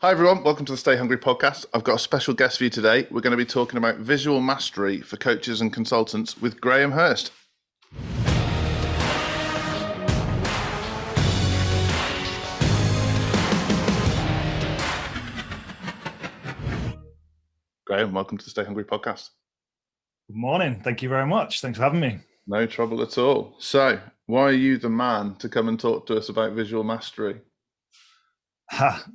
Hi everyone, welcome to the Stay Hungry podcast. I've got a special guest for you today. We're going to be talking about visual mastery for coaches and consultants with Graham Hurst. Graham, welcome to the Stay Hungry podcast. Good morning. Thank you very much. Thanks for having me. No trouble at all. So, why are you the man to come and talk to us about visual mastery?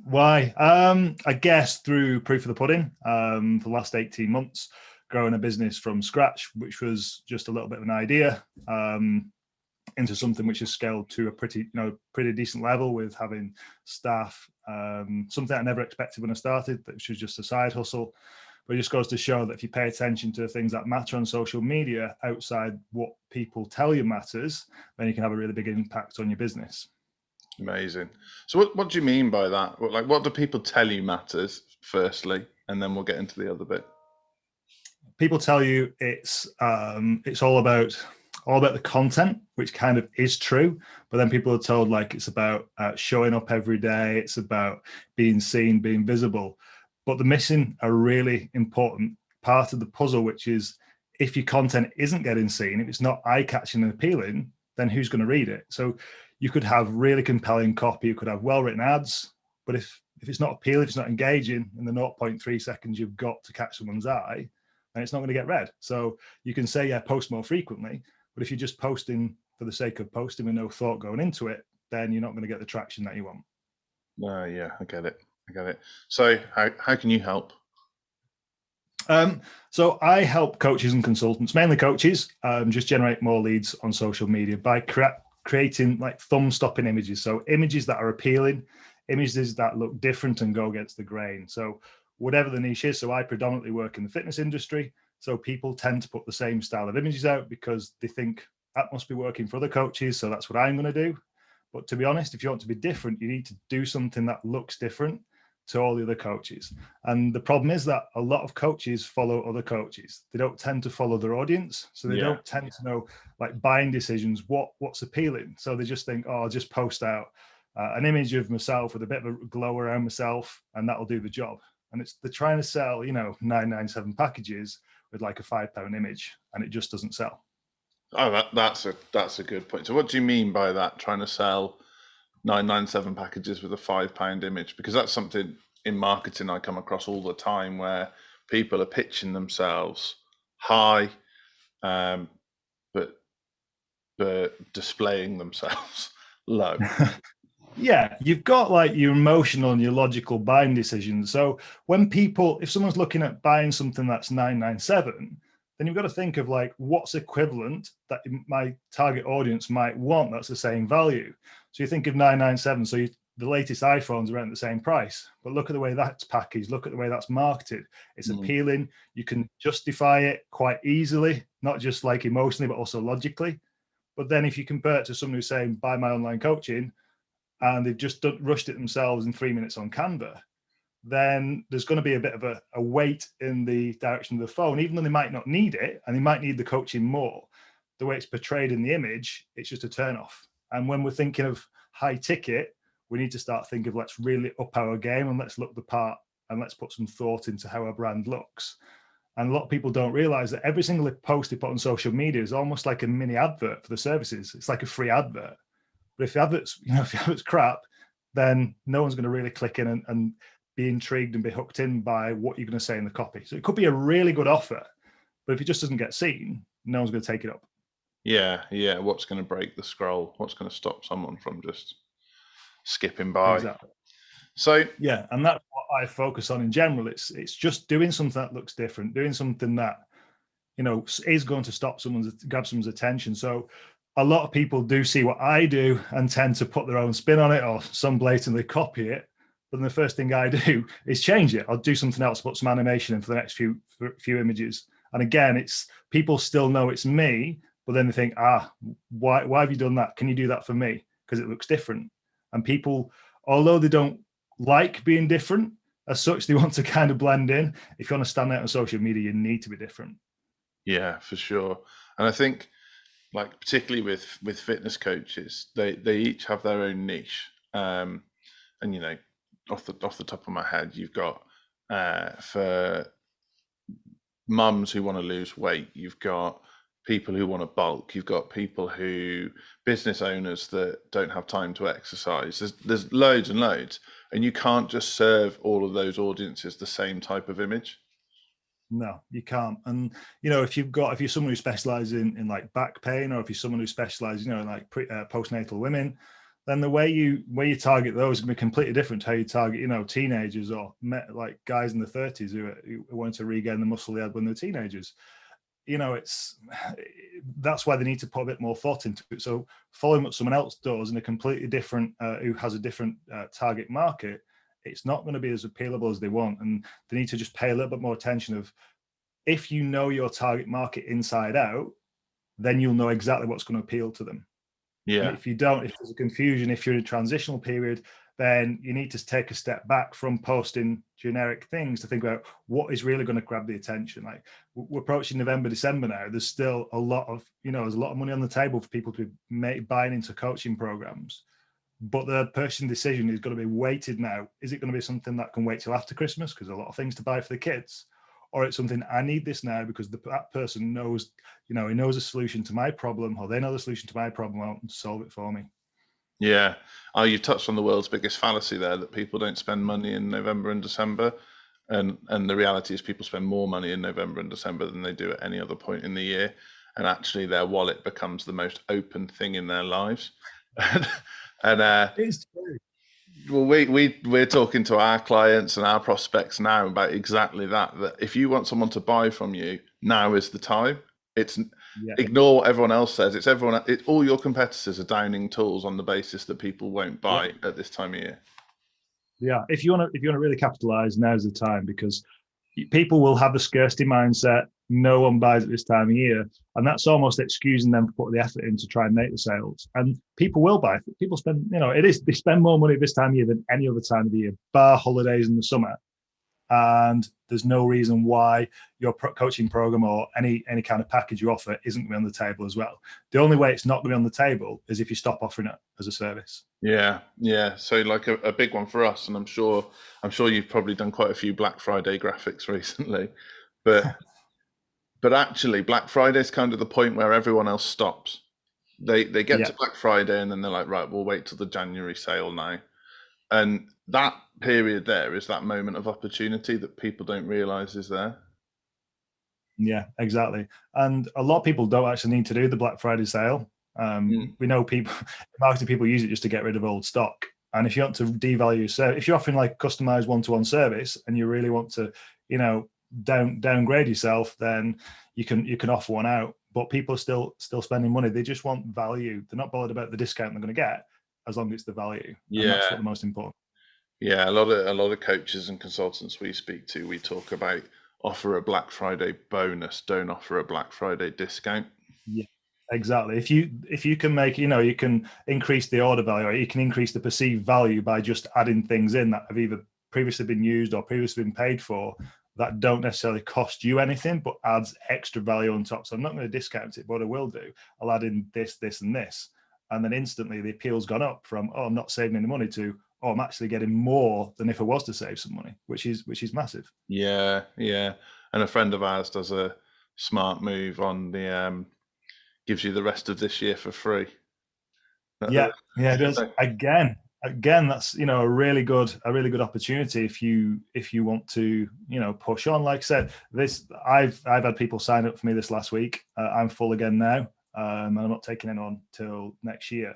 Why? I guess through proof of the pudding for the last 18 months, growing a business from scratch, which was just a little bit of an idea, into something which is scaled to a pretty decent level with having staff, something I never expected when I started, which was just a side hustle. But it just goes to show that if you pay attention to things that matter on social media outside what people tell you matters, then you can have a really big impact on your business. Amazing. So what do you mean by that? What do people tell you matters, firstly, and then we'll get into the other bit? People tell you it's all about the content, which kind of is true, but then people are told like it's about showing up every day, it's about being seen, being visible. But they're missing a really important part of the puzzle, which is if your content isn't getting seen, if it's not eye-catching and appealing, then who's going to read it? So you could have really compelling copy, you could have well-written ads, but if it's not appealing, if it's not engaging in the 0.3 seconds you've got to catch someone's eye, then it's not going to get read. So you can say, yeah, post more frequently, but if you're just posting for the sake of posting with no thought going into it, then you're not going to get the traction that you want. Yeah, I get it. So how can you help? So I help coaches and consultants, mainly coaches, just generate more leads on social media by creating like thumb-stopping images. So images that are appealing, images that look different and go against the grain. So whatever the niche is. So I predominantly work in the fitness industry. So people tend to put the same style of images out because they think that must be working for other coaches. So that's what I'm going to do. But to be honest, if you want to be different, you need to do something that looks different to all the other coaches. And the problem is that a lot of coaches follow other coaches. They don't tend to follow their audience. So they don't tend to know like buying decisions, what's appealing. So they just think, oh, I'll just post out an image of myself with a bit of a glow around myself and that'll do the job. And they're trying to sell, 997 packages with like a £5 image and it just doesn't sell. Oh, that's a good point. So what do you mean by that, trying to sell 997 packages with a £5 image? Because that's something in marketing I come across all the time where people are pitching themselves high, but displaying themselves low. Yeah, you've got like your emotional and your logical buying decisions. So if someone's looking at buying something that's 997, then you've got to think of like what's equivalent that my target audience might want that's the same value. So you think of 997, so the latest iPhones are around the same price, but look at the way that's packaged, look at the way that's marketed. It's appealing, you can justify it quite easily, not just like emotionally, but also logically. But then if you compare it to someone who's saying, buy my online coaching, and they've just rushed it themselves in 3 minutes on Canva, then there's going to be a bit of a weight in the direction of the phone, even though they might not need it and they might need the coaching more. The way it's portrayed in the image, it's just a turn off. And when we're thinking of high ticket, we need to start thinking of let's really up our game and let's look the part and let's put some thought into how our brand looks. And a lot of people don't realize that every single post they put on social media is almost like a mini advert for the services. It's like a free advert. But if the advert's crap, then no one's going to really click in and be intrigued and be hooked in by what you're going to say in the copy. So it could be a really good offer, but if it just doesn't get seen, no one's going to take it up. Yeah. What's going to break the scroll? What's going to stop someone from just skipping by? Exactly. So yeah, and that's what I focus on in general. It's just doing something that looks different, doing something that is going to grab someone's attention. So a lot of people do see what I do and tend to put their own spin on it or some blatantly copy it. But then the first thing I do is change it. I'll do something else, put some animation in for the next few images. And again, it's people still know it's me, but then they think, why have you done that? Can you do that for me? Because it looks different. And people, although they don't like being different as such, they want to kind of blend in. If you want to stand out on social media, you need to be different. Yeah, for sure. And I think like particularly with fitness coaches, they each have their own niche. And off the top of my head, you've got for mums who want to lose weight, you've got people who want to bulk, you've got people who business owners that don't have time to exercise. There's loads and loads, and you can't just serve all of those audiences the same type of image. No, you can't. And if you're someone who specializes in like back pain, or if you're someone who specializes, in like postnatal women, then the way you target those is going to be completely different to how you target, teenagers or like guys in the 30s who want to regain the muscle they had when they were teenagers. That's why they need to put a bit more thought into it. So following what someone else does in a completely different, who has a different target market, it's not going to be as appealable as they want. And they need to just pay a little bit more attention of, if you know your target market inside out, then you'll know exactly what's going to appeal to them. Yeah. And if you don't, if there's a confusion, if you're in a transitional period, then you need to take a step back from posting generic things to think about what is really going to grab the attention. Like, we're approaching November, December now. There's still a lot of, there's a lot of money on the table for people to be buying into coaching programs. But the purchasing decision is going to be weighted now. Is it going to be something that can wait till after Christmas because a lot of things to buy for the kids? Or it's something, I need this now because that person knows, he knows a solution to my problem, or they know the solution to my problem, and solve it for me. Yeah. Oh, you touched on the world's biggest fallacy there, that people don't spend money in November and December. And the reality is people spend more money in November and December than they do at any other point in the year. And actually their wallet becomes the most open thing in their lives. And It's true. well, we're talking to our clients and our prospects now about exactly that if you want someone to buy from you, now is the time. Ignore what everyone else says. All your competitors are downing tools on the basis that people won't buy at this time of year. Yeah, if you want to really capitalize, now's the time, because people will have a scarcity mindset. No one buys at this time of year, and that's almost excusing them to put the effort in to try and make the sales. And people will buy. People spend, they spend more money this time of year than any other time of the year, bar holidays in the summer. And there's no reason why your coaching program or any kind of package you offer isn't going to be on the table as well. The only way it's not going to be on the table is if you stop offering it as a service. Yeah. So like a big one for us, and I'm sure you've probably done quite a few Black Friday graphics recently, but actually Black Friday is kind of the point where everyone else stops. They get to Black Friday and then they're like, right, we'll wait till the January sale now. And that period there is that moment of opportunity that people don't realize is there. Yeah, exactly. And a lot of people don't actually need to do the Black Friday sale. We know marketing people use it just to get rid of old stock. And if you want to devalue, so if you're offering like customized one-to-one service and you really want to, downgrade yourself, then you can offer one out. But people are still spending money. They just want value. They're not bothered about the discount they're going to get, as long as it's the value. Yeah, and that's what the most important. Yeah, a lot of coaches and consultants we speak to, we talk about offer a Black Friday bonus, don't offer a Black Friday discount. Yeah, exactly. If you can make, you can increase the order value, or you can increase the perceived value by just adding things in that have either previously been used or previously been paid for, that don't necessarily cost you anything, but adds extra value on top. So I'm not going to discount it, but what I will do, I'll add in this, and this. And then instantly the appeal's gone up from, I'm not saving any money, to, I'm actually getting more than if I was to save some money, which is massive. Yeah. And a friend of ours does a smart move on the gives you the rest of this year for free. Yeah, it does. Again, that's a really good opportunity if you want to push on. Like I said, I've had people sign up for me this last week. I'm full again now, and I'm not taking anyone on till next year.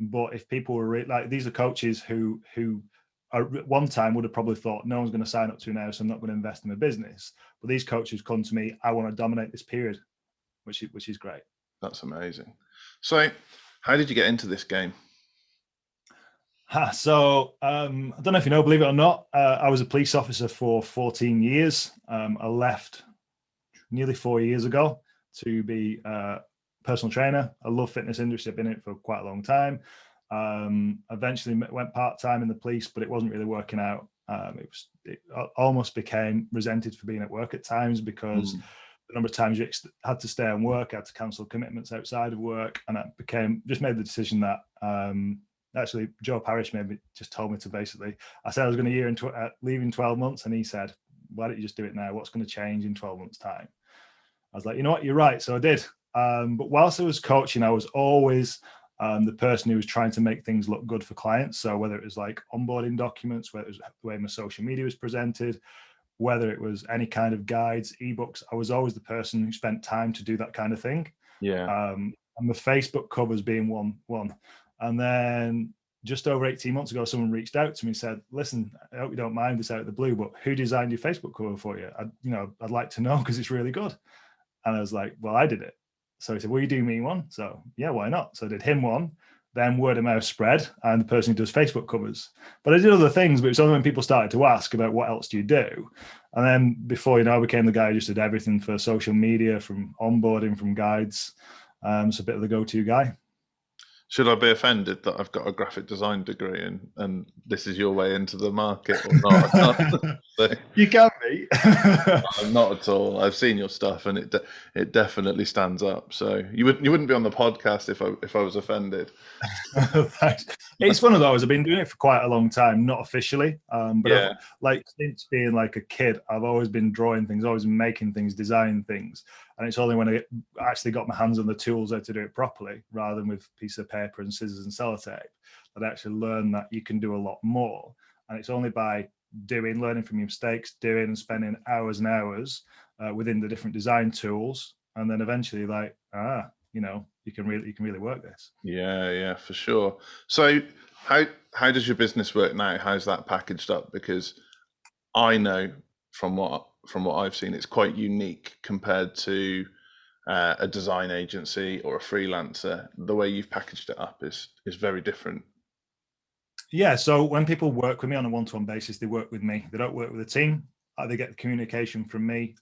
But if people were like, these are coaches who at one time would have probably thought no one's going to sign up to now, so I'm not going to invest in my business. But these coaches come to me, I want to dominate this period, which is great. That's amazing. So, how did you get into this game? So I don't know if you know, believe it or not, I was a police officer for 14 years. I left nearly 4 years ago to be a personal trainer. I love fitness industry. I've been in it for quite a long time. Eventually went part-time in the police, but it wasn't really working out. It almost became resented for being at work at times, because the number of times you had to stay and work, I had to cancel commitments outside of work, and I just made the decision that Actually, Joe Parrish just told me to basically, I said I was going to leave in 12 months. And he said, why don't you just do it now? What's going to change in 12 months time? I was like, you know what, you're right. So I did. But whilst I was coaching, I was always the person who was trying to make things look good for clients. So whether it was like onboarding documents, whether it was the way my social media was presented, whether it was any kind of guides, ebooks, I was always the person who spent time to do that kind of thing. Yeah. And the Facebook covers being one. And then just over 18 months ago, someone reached out to me and said, listen, I hope you don't mind this out of the blue, but who designed your Facebook cover for you? I'd like to know because it's really good. And I was like, well, I did it. So he said, will you do me one? So yeah, why not? So I did him one. Then word of mouth spread, and the person who does Facebook covers. But I did other things, but it's only when people started to ask about what else do you do. And then before you know, I became the guy who just did everything for social media, from onboarding, from guides. It's a bit of the go-to guy. Should I be offended that I've got a graphic design degree and this is your way into the market or not? You can be. Not at all. I've seen your stuff and it definitely stands up. So you wouldn't be on the podcast if I was offended. Thanks. It's one of those. I've been doing it for quite a long time, not officially, but Yeah. like since being like a kid, I've always been drawing things, always been making things, designing things, and it's only when I actually got my hands on the tools how to do it properly, rather than with a piece of paper and scissors and sellotape, that I actually learned that you can do a lot more. And it's only by learning from your mistakes, doing and spending hours and hours within the different design tools, and then eventually you can really work this. Yeah, for sure. So how does your business work now? How's that packaged up? Because I know from what I've seen, it's quite unique compared to a design agency or a freelancer. The way you've packaged it up is very different. Yeah, so when people work with me on a one-to-one basis, they work with me. They don't work with a team. They get the communication from me.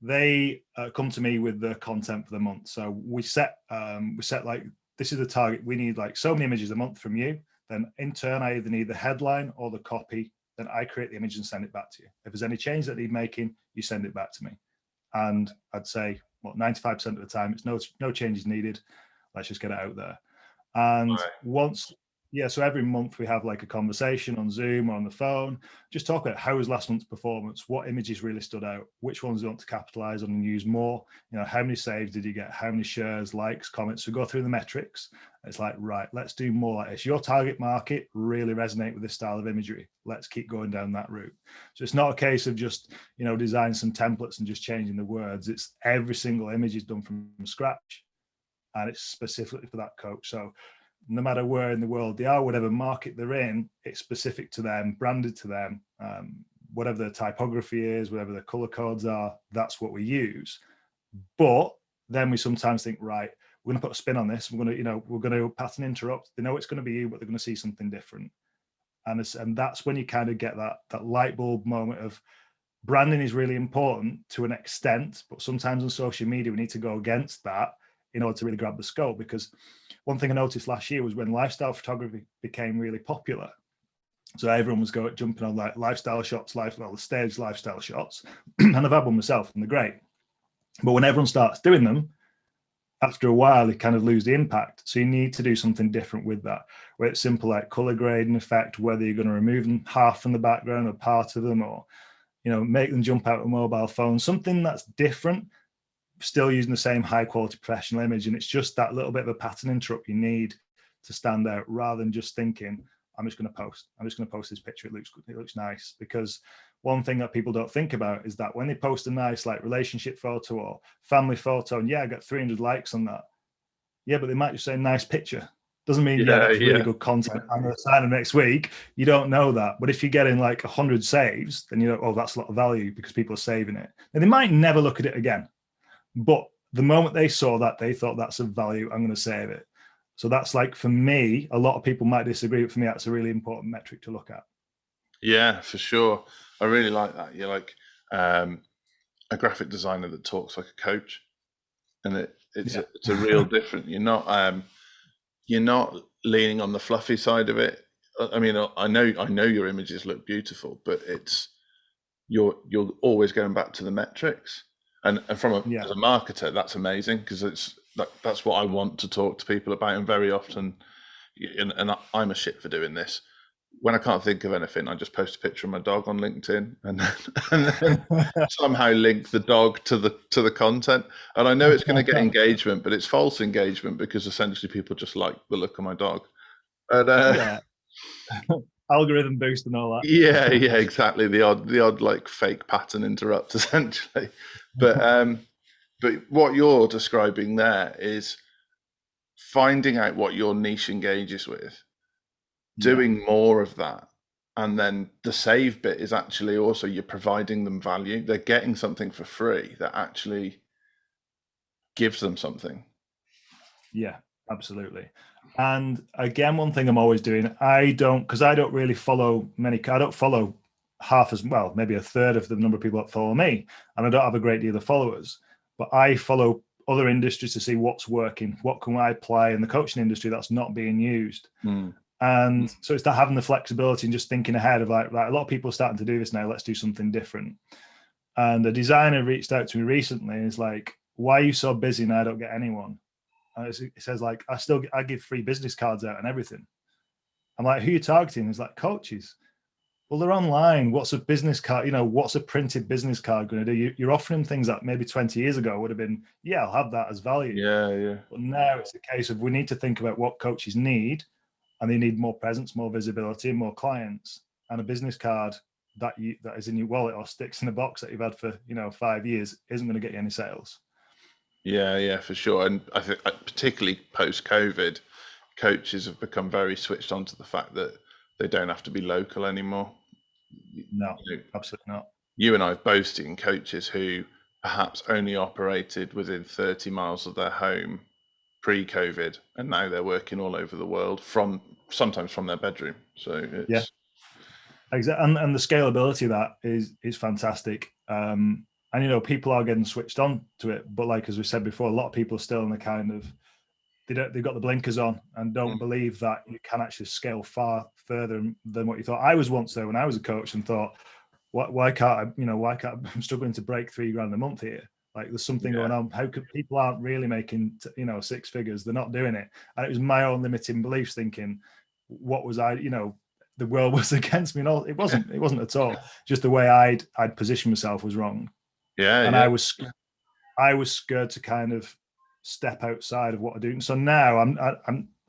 They come to me with the content for the month. So we set like, this is the target. We need like so many images a month from you. Then in turn, I either need the headline or the copy. Then I create the image and send it back to you. If there's any change that need making, you send it back to me. And I'd say, 95% of the time, it's no changes needed. Let's just get it out there. And so every month we have like a conversation on Zoom or on the phone, just talk about how was last month's performance, what images really stood out, which ones you want to capitalize on and use more, how many saves did you get, how many shares, likes, comments. So go through the metrics. It's like, right, let's do more like this. Your target market really resonate with this style of imagery. Let's keep going down that route. So it's not a case of just, design some templates and just changing the words. It's every single image is done from scratch, and it's specifically for that coach. So no matter where in the world they are, whatever market they're in, it's specific to them, branded to them, whatever the typography is, whatever the color codes are, that's what we use. But then we sometimes think, right, we're going to put a spin on this. We're going to pattern interrupt. They know it's going to be you, but they're going to see something different. And that's when you kind of get that light bulb moment of branding is really important to an extent, but sometimes on social media, we need to go against that in order to really grab the scope. Because one thing I noticed last year was when lifestyle photography became really popular. So everyone was jumping on like lifestyle shots, the staged lifestyle shots. And I've had one myself and they're great. But when everyone starts doing them, after a while, they kind of lose the impact. So you need to do something different with that, where it's simple like color grading effect, whether you're going to remove them half from the background or part of them, or, make them jump out a mobile phone, something that's different, still using the same high quality professional image. And it's just that little bit of a pattern interrupt you need to stand out, rather than just thinking, I'm just going to post this picture. It looks good. It looks nice. Because one thing that people don't think about is that when they post a nice like relationship photo or family photo, and I got 300 likes on that. Yeah, but they might just say nice picture. Doesn't mean that's really good content. I'm going to sign them next week. You don't know that. But if you're getting like 100 saves, then that's a lot of value because people are saving it. And they might never look at it again. But the moment they saw that, they thought that's of value. I'm going to save it. So that's like, for me, a lot of people might disagree, but for me, that's a really important metric to look at. Yeah, for sure. I really like that. You're like a graphic designer that talks like a coach, and it's a real different. You're not leaning on the fluffy side of it. I mean, I know your images look beautiful, but you're always going back to the metrics. And as a marketer, that's amazing, because that's what I want to talk to people about. And very often and I'm a shit for doing this. When I can't think of anything, I just post a picture of my dog on LinkedIn, and then somehow link the dog to the content. And I know it's going to get engagement, but it's false engagement because essentially people just like the look of my dog. And, yeah, algorithm boost and all that. yeah, exactly. The odd like fake pattern interrupt essentially. But what you're describing there is finding out what your niche engages with, doing more of that, and then the save bit is actually also you're providing them value. They're getting something for free that actually gives them something. Yeah, absolutely. And again, one thing I'm always doing, because I don't really follow I don't follow half as well, maybe a third of the number of people that follow me, and I don't have a great deal of followers, but I follow other industries to see what's working, what can I apply in the coaching industry that's not being used. And so it's that having the flexibility and just thinking ahead of like a lot of people are starting to do this now, let's do something different. And a designer reached out to me recently and is like, why are you so busy and I don't get anyone? And it says like, I give free business cards out and everything. I'm like, who are you targeting? It's like coaches. Well, they're online. What's a business card? You know, what's a printed business card going to do? You're offering things that maybe 20 years ago would have been, yeah, I'll have that as value. Yeah. But now it's a case of we need to think about what coaches need, and they need more presence, more visibility, and more clients. And a business card that is in your wallet or sticks in a box that you've had for 5 years isn't going to get you any sales. Yeah, for sure. And I think particularly post-COVID, coaches have become very switched on to the fact that they don't have to be local anymore. No, absolutely not. You and I have both seen coaches who perhaps only operated within 30 miles of their home pre-COVID, and now they're working all over the world sometimes from their bedroom. So it's exactly, and the scalability of that is fantastic. And people are getting switched on to it, but like as we said before, a lot of people are still in the kind of they've got the blinkers on and don't believe that you can actually scale far further than what you thought. I was once there when I was a coach and thought, why can't I'm struggling to break $3,000 a month here? Like there's something going on. How could people aren't really making 6 figures? They're not doing it. And it was my own limiting beliefs thinking, what was I, the world was against me and all. It wasn't at all. Just the way I'd positioned myself was wrong. And I was scared to kind of step outside of what I do. So now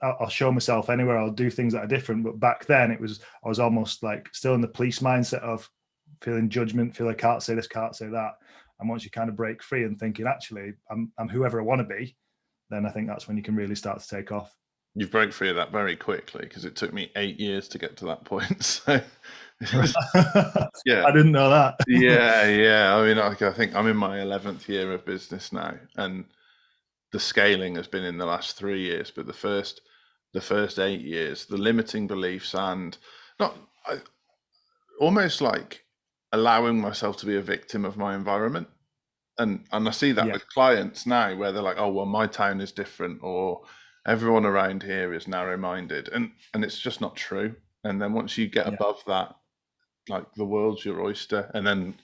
I'll show myself anywhere. I'll do things that are different. But back then I was almost like still in the police mindset of feeling judgment, feel I can't say this, can't say that. And once you kind of break free and thinking, actually, I'm whoever I want to be, then I think that's when you can really start to take off. You've broke free of that very quickly because it took me 8 years to get to that point. So yeah, I didn't know that. yeah. I mean, I think I'm in my 11th year of business now, and the scaling has been in the last 3 years. But the first 8 years, the limiting beliefs and almost like allowing myself to be a victim of my environment. And I see that with clients now where they're like, oh, well, my town is different, or everyone around here is narrow-minded. And it's just not true. And then once you get above that, like the world's your oyster. And then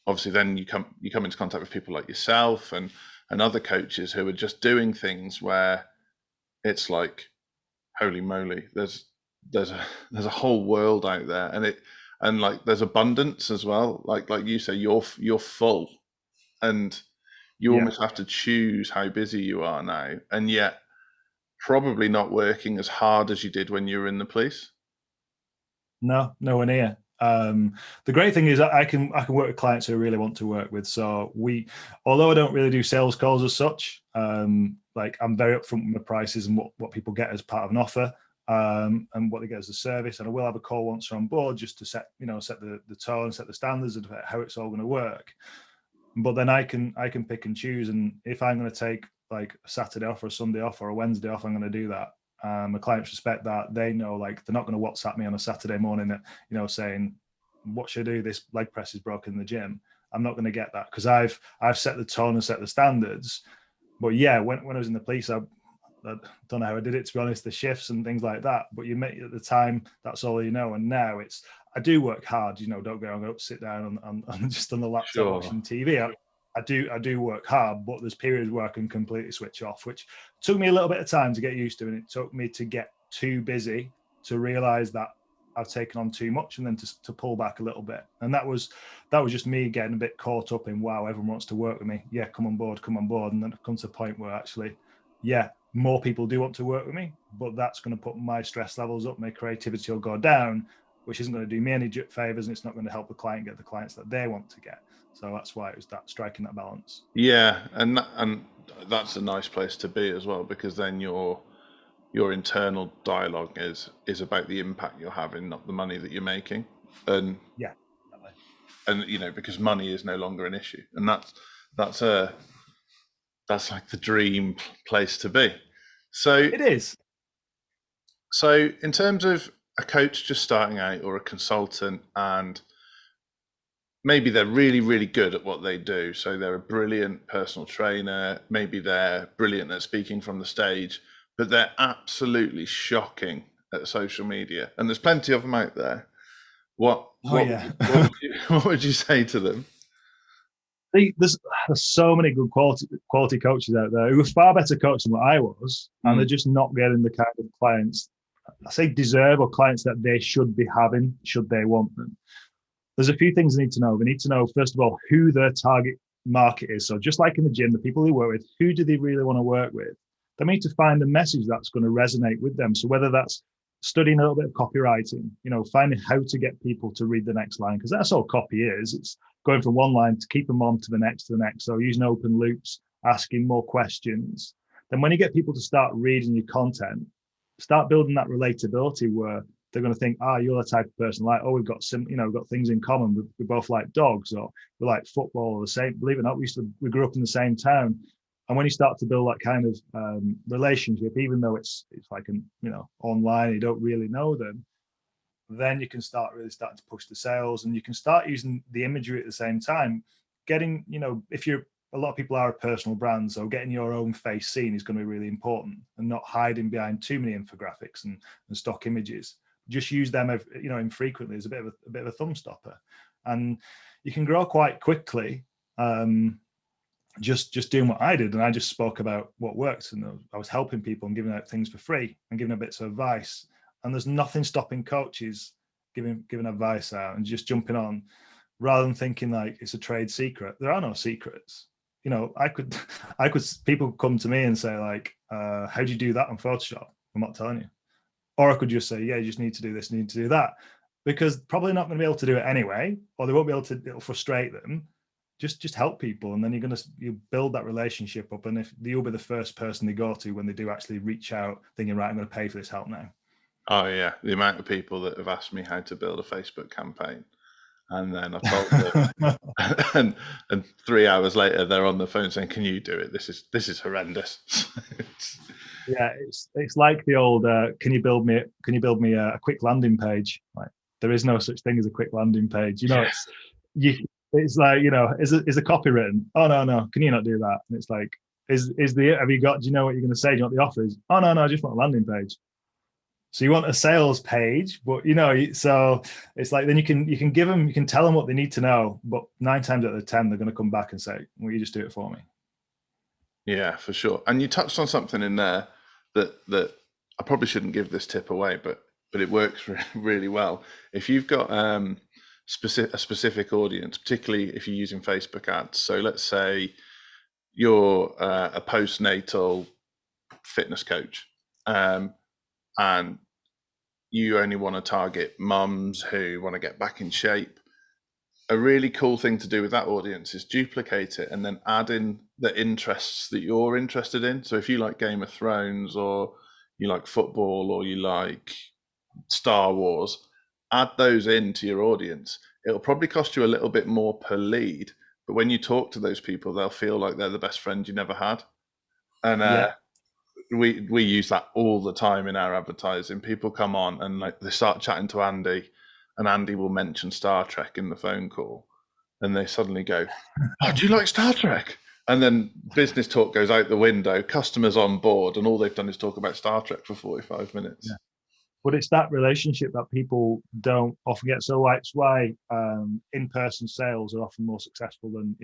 obviously then you come into contact with people like yourself and other coaches who are just doing things where it's like, holy moly, there's a whole world out there. And like there's abundance as well. Like you say, you're full. And you almost have to choose how busy you are now, and yet probably not working as hard as you did when you were in the police. No, nowhere near. The great thing is I can work with clients who I really want to work with. So although I don't really do sales calls as such, like I'm very upfront with my prices and what people get as part of an offer, and what they get as a service. And I will have a call once they're on board just to set the tone, set the standards of how it's all going to work. But then I can pick and choose, and if I'm going to take like a Saturday off or a Sunday off or a Wednesday off, I'm going to do that. My clients respect that. They know like they're not going to WhatsApp me on a Saturday morning, saying, "What should I do? This leg press is broken in the gym." I'm not going to get that because I've set the tone and set the standards. But yeah, when I was in the police, I don't know how I did it, to be honest, the shifts and things like that. But you make at the time, that's all you know. And now I do work hard, don't go sit down on just on the laptop watching TV. I do work hard, but there's periods where I can completely switch off, which took me a little bit of time to get used to. And it took me to get too busy to realize that I've taken on too much, and then to pull back a little bit. And that was just me getting a bit caught up in, wow, everyone wants to work with me. Yeah, come on board. And then it comes to a point where actually, yeah, more people do want to work with me, but that's going to put my stress levels up, my creativity will go down, which isn't going to do me any favors, and it's not going to help the client get the clients that they want to get. So that's why it was that striking that balance. Yeah, and that's a nice place to be as well, because then your internal dialogue is about the impact you're having, not the money that you're making. And yeah, definitely. And because money is no longer an issue, and that's like the dream place to be. So it is. So in terms of a coach just starting out, or a consultant, and maybe they're really, really good at what they do. So they're a brilliant personal trainer, maybe they're brilliant at speaking from the stage, but they're absolutely shocking at social media. And there's plenty of them out there. What would you say to them? There's so many good quality coaches out there who are far better coaches than what I was, and they're just not getting the kind of clients I say deserve, or clients that they should be having should they want them. There's a few things they need to know. They need to know, first of all, who their target market is. So just like in the gym, the people they work with, who do they really want to work with? They need to find a message that's going to resonate with them. So whether that's studying a little bit of copywriting, finding how to get people to read the next line, because that's all copy is. It's going from one line to keep them on to the next. So using open loops, asking more questions. Then when you get people to start reading your content, start building that relatability where they're going to think, you're the type of person like, we've got we've got things in common. We both like dogs, or we like football, or the same. Believe it or not, we grew up in the same town. And when you start to build that kind of relationship, even though it's like online, you don't really know them, then you can start to push the sales, and you can start using the imagery at the same time. Getting, if you're a lot of people are a personal brand, so getting your own face seen is going to be really important, and not hiding behind too many infographics and stock images. Just use them, infrequently as a bit of a thumb stopper, and you can grow quite quickly. Just doing what I did, and I just spoke about what worked, and I was helping people and giving out things for free and giving a bits of advice. And there's nothing stopping coaches giving advice out and just jumping on, rather than thinking like it's a trade secret. There are no secrets. I could people come to me and say like, how do you do that on Photoshop? I'm not telling you. Or I could just say, yeah, you just need to do this, need to do that, because probably not going to be able to do it anyway, or they won't be able to. It'll frustrate them. Just help people, and then you build that relationship up, and if you'll be the first person they go to when they do actually reach out thinking, right, I'm going to pay for this help now. Oh yeah, the amount of people that have asked me how to build a Facebook campaign, and then I've told them, and 3 hours later they're on the phone saying, "Can you do it? This is horrendous." Yeah, it's like the old, "Can you build me a quick landing page?" Like, there is no such thing as a quick landing page. It's like, is the copy written? Oh no, can you not do that? And it's like, have you got? Do you know what you're going to say? Do you know what the offer is? Oh no, I just want a landing page. So you want a sales page, but so it's like, then you can give them, you can tell them what they need to know, but 9 times out of 10 they're going to come back and say, "Will you just do it for me?" Yeah, for sure. And you touched on something in there that I probably shouldn't give this tip away, but it works really well. If you've got a specific audience, particularly if you're using Facebook ads. So let's say you're a postnatal fitness coach, and you only want to target mums who want to get back in shape. A really cool thing to do with that audience is duplicate it and then add in the interests that you're interested in. So if you like Game of Thrones, or you like football, or you like Star Wars, add those into your audience. It'll probably cost you a little bit more per lead, but when you talk to those people, they'll feel like they're the best friend you never had. And we use that all the time in our advertising. People come on and like they start chatting to Andy, and Andy will mention Star Trek in the phone call, and they suddenly go, "Oh, do you like Star Trek?" And then business talk goes out the window, customers on board, and all they've done is talk about Star Trek for 45 minutes. Yeah. But it's that relationship that people don't often get. So that's why in-person sales are often more successful than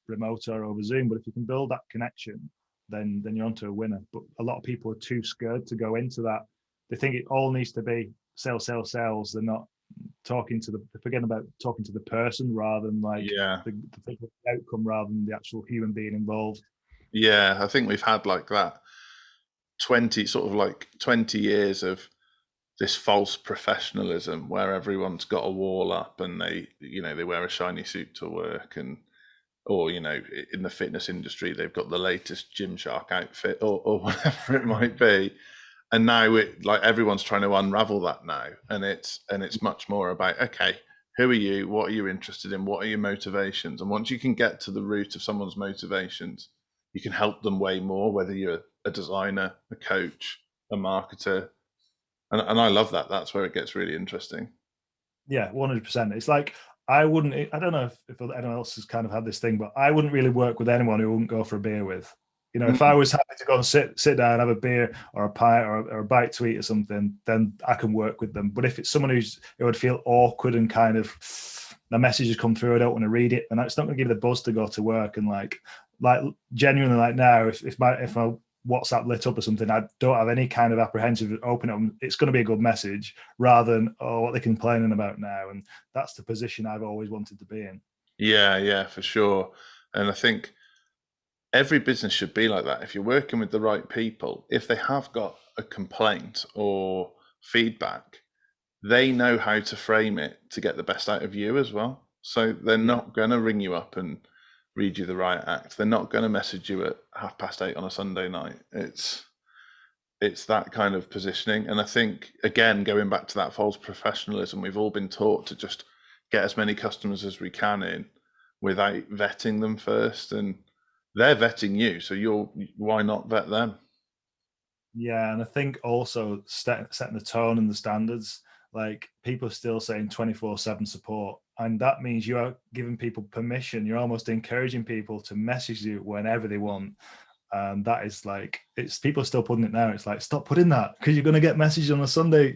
remote or over Zoom. But if you can build that connection, then you're onto a winner. But a lot of people are too scared to go into that they think it all needs to be sales, sales, sales. They're not talking to they're forgetting about talking to the person rather than like Yeah. the outcome rather than the actual human being involved. Yeah, I think we've had like that 20 years of this false professionalism where everyone's got a wall up and they wear a shiny suit to work, and or in the fitness industry they've got the latest Gymshark outfit or whatever it might be. And now like everyone's trying to unravel that now, and it's much more about, okay, who are you, what are you interested in, what are your motivations, and once you can get to the root of someone's motivations, you can help them way more, whether you're a designer, a coach, a marketer. And I love that. That's where it gets really interesting. Yeah, 100%. It's like I wouldn't. I don't know if anyone else has kind of had this thing, but I wouldn't really work with anyone who wouldn't go for a beer with. You know, if I Mm. was happy to go and sit down, have a beer or a pie or a bite to eat or something, then I can work with them. But if it's someone who would feel awkward and kind of the message has come through, I don't want to read it, then it's not going to give the buzz to go to work. And like genuinely, like now, if my WhatsApp lit up or something, I don't have any kind of apprehension of open it. It's going to be a good message rather than, oh, what they're complaining about now. And that's the position I've always wanted to be in. Yeah, for sure. And I think every business should be like that. If you're working with the right people, if they have got a complaint or feedback, they know how to frame it to get the best out of you as well. So they're not going to ring you up and read you the riot act. They're not going to message you at 8:30 on a Sunday night. It's that kind of positioning. And I think, again, going back to that false professionalism, we've all been taught to just get as many customers as we can in without vetting them first. And they're vetting you, so why not vet them? Yeah, and I think also setting the tone and the standards. Like people are still saying 24/7 support, and that means you are giving people permission. You're almost encouraging people to message you whenever they want. And that is like, it's people are still putting it now. It's like, stop putting that because you're going to get messages on a Sunday,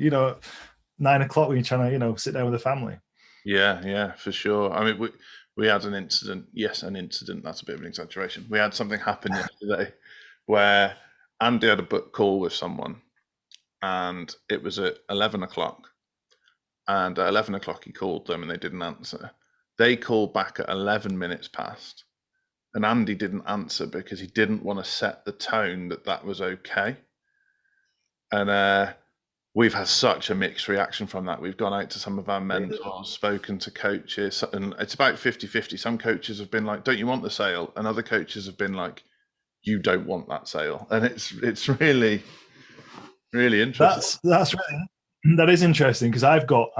9 o'clock when you're trying to, sit down with the family. Yeah, for sure. I mean, we had an incident. Yes, an incident. That's a bit of an exaggeration. We had something happen yesterday where Andy had a book call with someone, and it was at 11 o'clock. And at 11 o'clock, he called them, and they didn't answer. They called back at 11 minutes past, and Andy didn't answer because he didn't want to set the tone that was okay. And we've had such a mixed reaction from that. We've gone out to some of our mentors, spoken to coaches, and it's about 50-50. Some coaches have been like, don't you want the sale? And other coaches have been like, you don't want that sale. And it's really, really interesting. That is interesting because I've got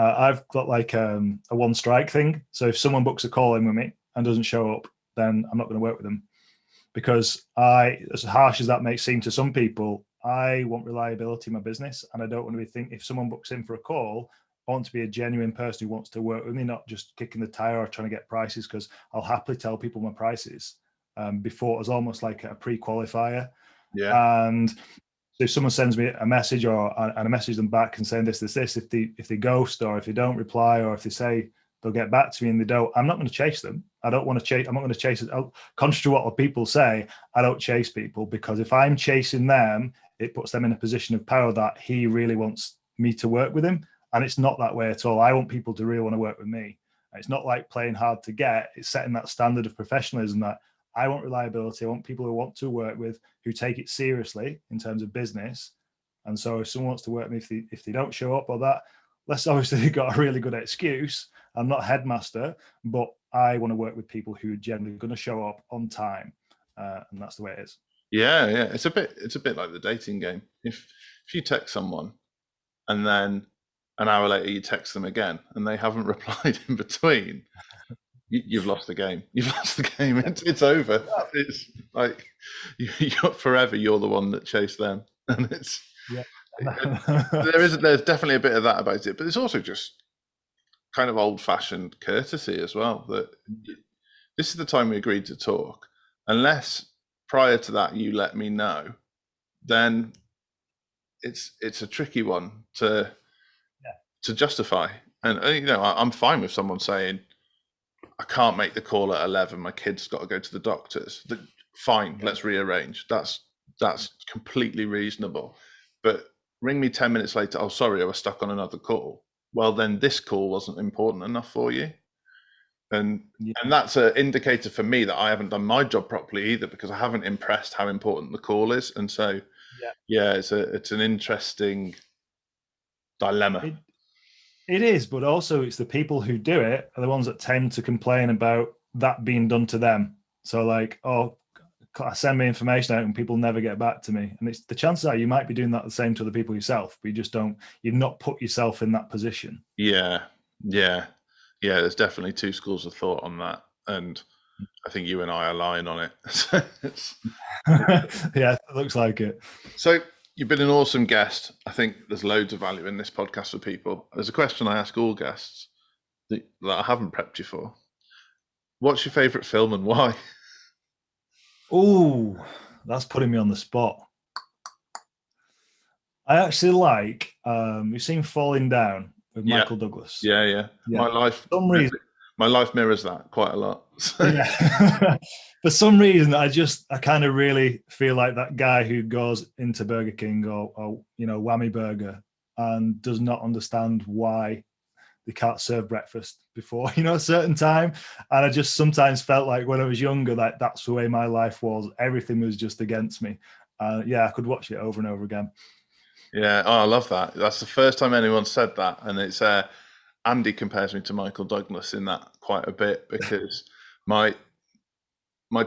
like a one strike thing. So if someone books a call in with me and doesn't show up, then I'm not going to work with them, because as harsh as that may seem to some people, I want reliability in my business, and I don't want to think if someone books in for a call, I want to be a genuine person who wants to work with me, not just kicking the tire or trying to get prices, because I'll happily tell people my prices before. It was almost like a pre-qualifier. Yeah. And so if someone sends me a message and I message them back and saying this, if they ghost or if they don't reply or if they say they'll get back to me and they don't, I'm not going to chase them. I don't want to chase. I'm not going to chase it. Contrary to what people say, I don't chase people, because if I'm chasing them, it puts them in a position of power that he really wants me to work with him. And it's not that way at all. I want people to really want to work with me. It's not like playing hard to get. It's setting that standard of professionalism that I want reliability. I want people who want to work with, who take it seriously in terms of business. And so if someone wants to work with me, if they don't show up or that, let's obviously got a really good excuse. I'm not headmaster, but I want to work with people who are generally going to show up on time. And that's the way it is. Yeah. It's a bit like the dating game. If you text someone and then an hour later you text them again and they haven't replied in between, you've lost the game. You've lost the game. It's over. It's like you're forever. You're the one that chased them, and it's Yeah. there's definitely a bit of that about it, but it's also just kind of old-fashioned courtesy as well. That this is the time we agreed to talk. Unless prior to that you let me know, then it's a tricky one to justify. And I'm fine with someone saying, I can't make the call at 11. My kid's got to go to the doctors. Fine, let's rearrange. That's completely reasonable. But ring me 10 minutes later. Oh, sorry, I was stuck on another call. Well, then this call wasn't important enough for you. And that's an indicator for me that I haven't done my job properly either, because I haven't impressed how important the call is. And so, it's an interesting dilemma. It is, but also it's the people who do it are the ones that tend to complain about that being done to them. So like, oh, I send me information out and people never get back to me. And it's the chances are you might be doing that the same to other people yourself, but you've not put yourself in that position. Yeah. There's definitely two schools of thought on that. And I think you and I align on it. Yeah, it looks like it. So you've been an awesome guest. I think there's loads of value in this podcast for people. There's a question I ask all guests that I haven't prepped you for. What's your favourite film and why? Oh, that's putting me on the spot. I actually like, you've seen Falling Down with Michael Douglas. Yeah. My life mirrors that quite a lot. Yeah. For some reason, I kind of really feel like that guy who goes into Burger King or Whammy Burger and does not understand why they can't serve breakfast before a certain time. And I just sometimes felt like when I was younger, that's the way my life was. Everything was just against me. I could watch it over and over again. Yeah, I love that. That's the first time anyone said that, and it's Andy compares me to Michael Douglas in that quite a bit, because my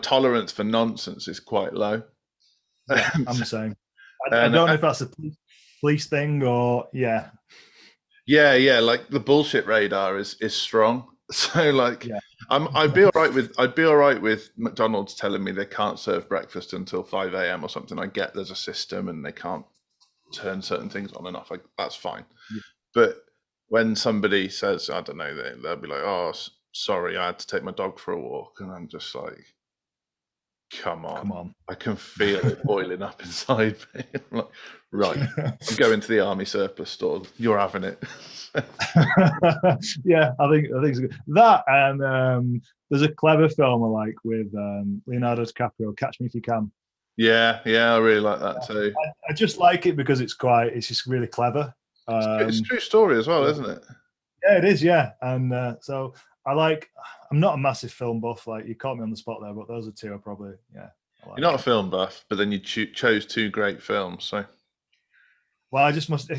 tolerance for nonsense is quite low. Yeah, I'm the same. I don't know if that's a police thing or Yeah. Like the bullshit radar is strong. So like, I'd be all right with McDonald's telling me they can't serve breakfast until 5 a.m. or something. I get there's a system and they can't turn certain things on and off. That's fine. Yeah. But when somebody says, I don't know, they'll be like, oh, sorry, I had to take my dog for a walk. And I'm just like, come on. I can feel it boiling up inside me. I'm like, right, I'm going to the army surplus store. You're having it. Yeah, I think it's good. That, and there's a clever film I like with Leonardo DiCaprio, Catch Me If You Can. Yeah, I really like that too. I just like it because it's just really clever. It's a true story as well, isn't it? Yeah, it is. Yeah, and so I'm not a massive film buff. Like, you caught me on the spot there, but those are two I probably You're not a film buff, but then you chose two great films. So, well, I just must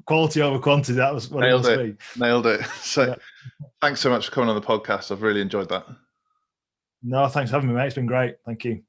quality over quantity. That was what it must be. Nailed it. So, thanks so much for coming on the podcast. I've really enjoyed that. No, thanks for having me, mate. It's been great. Thank you.